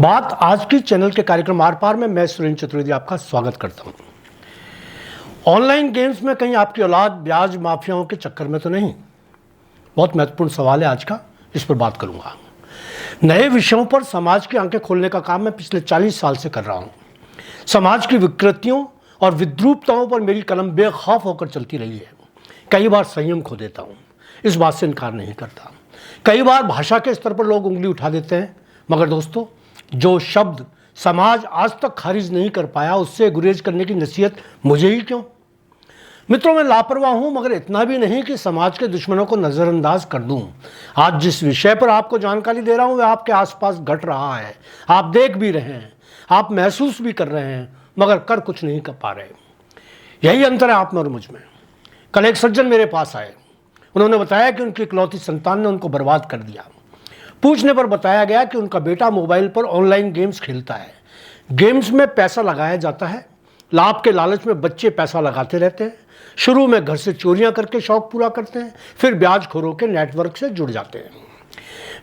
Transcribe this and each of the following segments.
बात आज की चैनल के कार्यक्रम आर पार में मैं सुरेंद्र चतुर्वेदी आपका स्वागत करता हूं। ऑनलाइन गेम्स में कहीं आपकी औलाद ब्याज माफियाओं के चक्कर में तो नहीं? बहुत महत्वपूर्ण सवाल है आज का, इस पर बात करूंगा। नए विषयों पर समाज की आंखें खोलने का काम मैं पिछले 40 साल से कर रहा हूं। समाज की विकृतियों और विद्रूपताओं पर मेरी कलम बेखौफ होकर चलती रही है। कई बार संयम खो देता हूं, इस बात से इनकार नहीं करता। कई बार भाषा के स्तर पर लोग उंगली उठा देते हैं, मगर दोस्तों, जो शब्द समाज आज तक खारिज नहीं कर पाया, उससे गुरेज करने की नसीहत मुझे ही क्यों? मित्रों, मैं लापरवाह हूं, मगर इतना भी नहीं कि समाज के दुश्मनों को नजरअंदाज कर दूं। आज जिस विषय पर आपको जानकारी दे रहा हूं, वह आपके आसपास घट रहा है। आप देख भी रहे हैं, आप महसूस भी कर रहे हैं, मगर कर कुछ नहीं कर पा रहे। यही अंतर है आप में और मुझ में। कल एक सज्जन मेरे पास आए। उन्होंने बताया कि उनकी इकलौती संतान ने उनको बर्बाद कर दिया। पूछने पर बताया गया कि उनका बेटा मोबाइल पर ऑनलाइन गेम्स खेलता है। गेम्स में पैसा लगाया जाता है। लाभ के लालच में बच्चे पैसा लगाते रहते हैं। शुरू में घर से चोरियां करके शौक पूरा करते हैं, फिर ब्याजखोरों के नेटवर्क से जुड़ जाते हैं।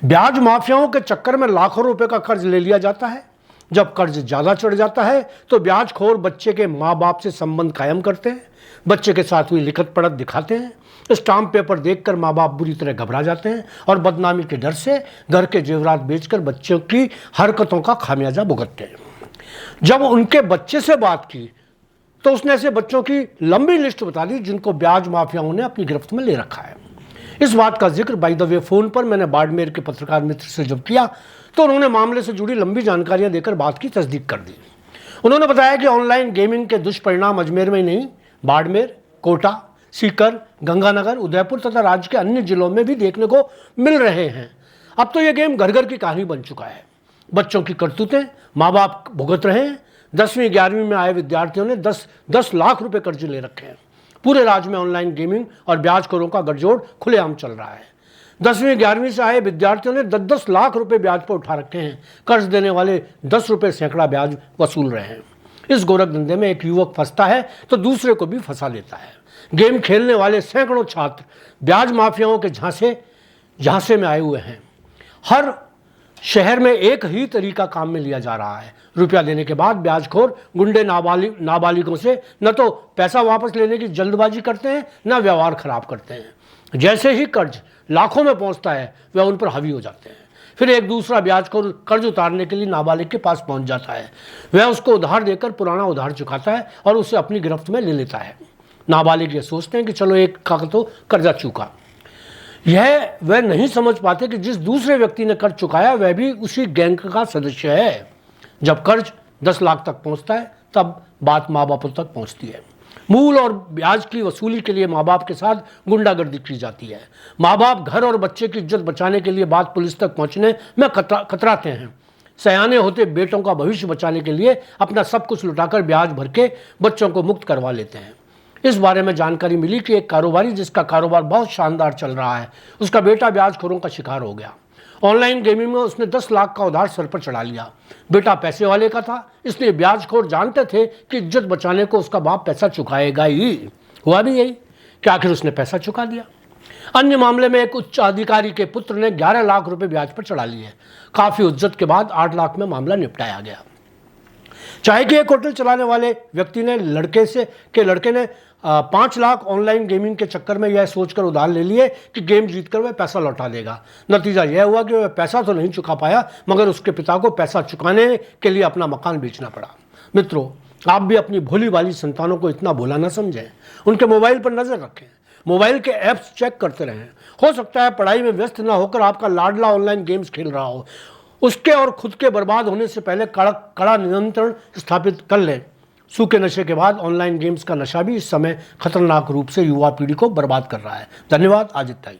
ब्याज माफियाओं के चक्कर में लाखों रुपए का कर्ज ले लिया जाता है। जब कर्ज ज्यादा चढ़ जाता है तो ब्याजखोर बच्चे के माँ बाप से संबंध कायम करते हैं, बच्चे के साथ हुई लिखत पढ़त दिखाते हैं। स्टाम्प पेपर देखकर माँ बाप बुरी तरह घबरा जाते हैं और बदनामी के डर से घर के जेवरात बेचकर बच्चों की हरकतों का खामियाजा भुगतते हैं। जब उनके बच्चे से बात की तो उसने ऐसे बच्चों की लंबी लिस्ट बता दी जिनको ब्याज माफियाओं ने अपनी गिरफ्त में ले रखा है। इस बात का जिक्र बाय द वे फोन पर मैंने बाड़मेर के पत्रकार मित्र से जब किया तो उन्होंने मामले से जुड़ी लंबी जानकारियां देकर बात की तस्दीक कर दी। उन्होंने बताया कि ऑनलाइन गेमिंग के दुष्परिणाम अजमेर में ही नहीं, बाड़मेर, कोटा, सीकर, गंगानगर, उदयपुर तथा राज्य के अन्य जिलों में भी देखने को मिल रहे हैं। अब तो यह गेम घर घर की कहानी बन चुका है। बच्चों की करतूतें माँ बाप भुगत रहे हैं। 10वीं 11वीं में आए विद्यार्थियों ने 10 लाख रुपए कर्ज ले रखे हैं। पूरे राज्य में ऑनलाइन गेमिंग और ब्याजखोरों का गठजोड़ खुलेआम चल रहा है। 10वीं 11वीं से आए विद्यार्थियों ने 10 लाख रुपए ब्याज पर उठा रखे हैं। कर्ज देने वाले 10 रुपए सैकड़ा ब्याज वसूल रहे हैं। इस गोरख धंधे में एक युवक फंसता है तो दूसरे को भी फंसा लेता है। गेम खेलने वाले सैकड़ों छात्र ब्याज माफियाओं के झांसे में आए हुए हैं। हर शहर में एक ही तरीका काम में लिया जा रहा है। रुपया देने के बाद ब्याजखोर गुंडे नाबालिगों से न तो पैसा वापस लेने की जल्दबाजी करते हैं, न व्यवहार खराब करते हैं। जैसे ही कर्ज लाखों में पहुंचता है, वह उन पर हावी हो जाते हैं। फिर एक दूसरा ब्याजखोर कर्ज उतारने के लिए नाबालिग के पास पहुंच जाता है। वह उसको उधार देकर पुराना उधार चुकाता है और उसे अपनी गिरफ्त में ले लेता है। नाबालिग ये सोचते हैं कि चलो एक का तो कर्जा चुका। यह वह नहीं समझ पाते कि जिस दूसरे व्यक्ति ने कर्ज चुकाया वह भी उसी गैंग का सदस्य है। जब कर्ज 10 लाख तक पहुंचता है तब बात माँ बापों तक पहुंचती है। मूल और ब्याज की वसूली के लिए माँ बाप के साथ गुंडागर्दी की जाती है। माँ बाप घर और बच्चे की इज्जत बचाने के लिए बात पुलिस तक पहुंचने में कतराते हैं। सयाने होते बेटों का भविष्य बचाने के लिए अपना सब कुछ लुटाकर ब्याज भर के बच्चों को मुक्त करवा लेते हैं। इस बारे में जानकारी मिली कि एक कारोबारी जिसका कारोबार बहुत शानदार चल रहा है, उसका बेटा ब्याजखोरों का शिकार हो गया। ऑनलाइन गेमिंग में उसने 10 लाख का उधार सर पर चढ़ा लिया। बेटा पैसे वाले का था, इसलिए ब्याजखोर जानते थे कि इज्जत बचाने को उसका बाप पैसा चुकाएगा ही। हुआ भी यही कि आखिर उसने पैसा चुका दिया। अन्य मामले में एक उच्च अधिकारी के पुत्र ने 11 लाख रुपए ब्याज पर चढ़ा लिए। काफी उज्जत के बाद 8 लाख में मामला निपटाया गया। चाहे कि एक होटल चलाने वाले व्यक्ति ने लड़के ने 5 लाख ऑनलाइन गेमिंग के चक्कर में यह सोचकर उधार ले लिए कि गेम जीतकर वह पैसा लौटा देगा। नतीजा यह हुआ कि वह पैसा तो नहीं चुका पाया, मगर उसके पिता को पैसा चुकाने के लिए अपना मकान बेचना पड़ा। मित्रों, आप भी अपनी भोली भाली संतानों को इतना भोला न समझें। उनके मोबाइल पर नजर रखें, मोबाइल के ऐप्स चेक करते रहें। हो सकता है पढ़ाई में व्यस्त न होकर आपका लाडला ऑनलाइन गेम्स खेल रहा हो। उसके और खुद के बर्बाद होने से पहले कड़ा नियंत्रण स्थापित कर लें। सूखे नशे के बाद ऑनलाइन गेम्स का नशा भी इस समय खतरनाक रूप से युवा पीढ़ी को बर्बाद कर रहा है। धन्यवाद। आज इतना ही।